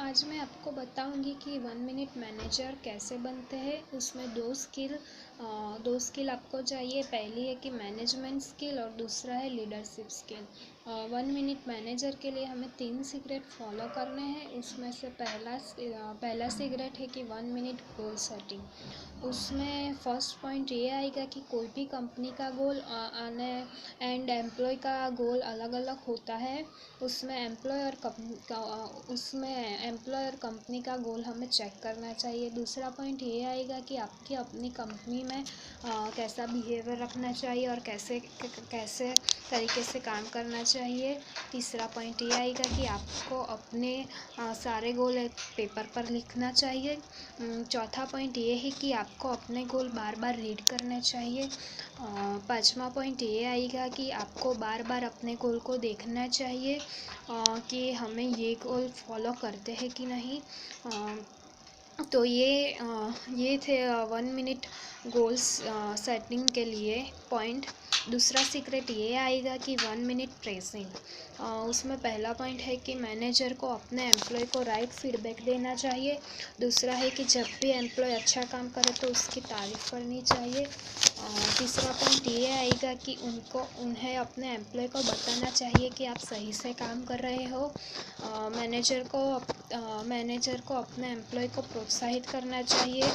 आज मैं आपको बताऊंगी कि 1 मिनट मैनेजर कैसे बनते हैं। उसमें दो स्किल आपको चाहिए। पहली है कि मैनेजमेंट स्किल और दूसरा है लीडरशिप स्किल। 1 मिनट मैनेजर के लिए हमें 3 सीक्रेट फॉलो करने हैं। उसमें से पहला सीक्रेट है कि 1 मिनट गोल सेटिंग। उसमें फर्स्ट पॉइंट ये आएगा कि कोई भी कंपनी का गोल एंड एम्प्लॉय का गोल अलग अलग होता है। उसमें एम्प्लॉय और कंपनी का गोल हमें चेक करना चाहिए। दूसरा पॉइंट ये आएगा कि आपकी अपनी कंपनी में कैसा बिहेवियर रखना चाहिए और कैसे तरीके से काम करना चाहिए। तीसरा पॉइंट ये आएगा कि आपको अपने सारे गोल एक पेपर पर लिखना चाहिए। चौथा पॉइंट ये है कि आपको अपने गोल बार बार रीड करने चाहिए। पांचवा पॉइंट ये आएगा कि आपको बार बार अपने गोल को देखना चाहिए कि हमें ये गोल फॉलो करते हैं कि नहीं। तो ये थे 1 मिनट गोल्स सेटिंग के लिए पॉइंट। दूसरा सीक्रेट ये आएगा कि 1 मिनट प्रेजेंट। उसमें पहला पॉइंट है कि मैनेजर को अपने एम्प्लॉय को राइट फीडबैक देना चाहिए। दूसरा है कि जब भी एम्प्लॉय अच्छा काम करे तो उसकी तारीफ़ करनी चाहिए। तीसरा पॉइंट ये आएगा कि उन्हें अपने एम्प्लॉय को बताना चाहिए कि आप सही से काम कर रहे हो। मैनेजर को अपने एम्प्लॉय को प्रोत्साहित करना चाहिए।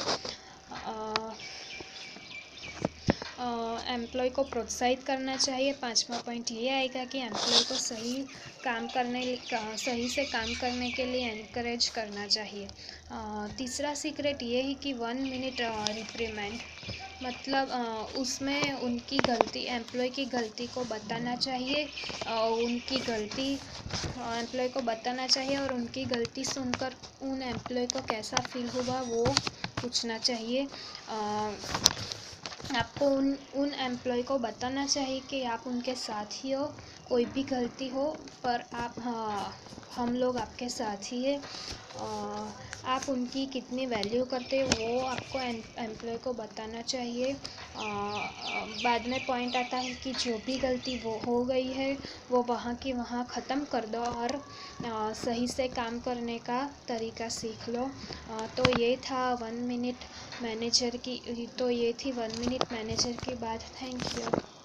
एम्प्लॉय को प्रोत्साहित करना चाहिए। पांचवा पॉइंट ये आएगा कि एम्प्लॉय को सही से काम करने के लिए एनकरेज करना चाहिए। तीसरा सीक्रेट ये है कि 1 मिनट रिप्रीमेंड, मतलब उसमें एम्प्लॉय की गलती को बताना चाहिए। एम्प्लॉय को बताना चाहिए और उनकी गलती सुनकर उन एम्प्लॉय को कैसा फील हुआ वो पूछना चाहिए। आपको उन एम्प्लॉय को बताना चाहिए कि आप उनके साथ ही हो, कोई भी गलती हो पर हम लोग आपके साथ ही है। आप उनकी कितनी वैल्यू करते हो वो आपको एम्प्लॉय को बताना चाहिए। बाद में पॉइंट आता है कि जो भी गलती वो हो गई है वो वहाँ की वहाँ ख़त्म कर दो और सही से काम करने का तरीका सीख लो। तो ये था 1 मिनट मैनेजर की बात। Thank you.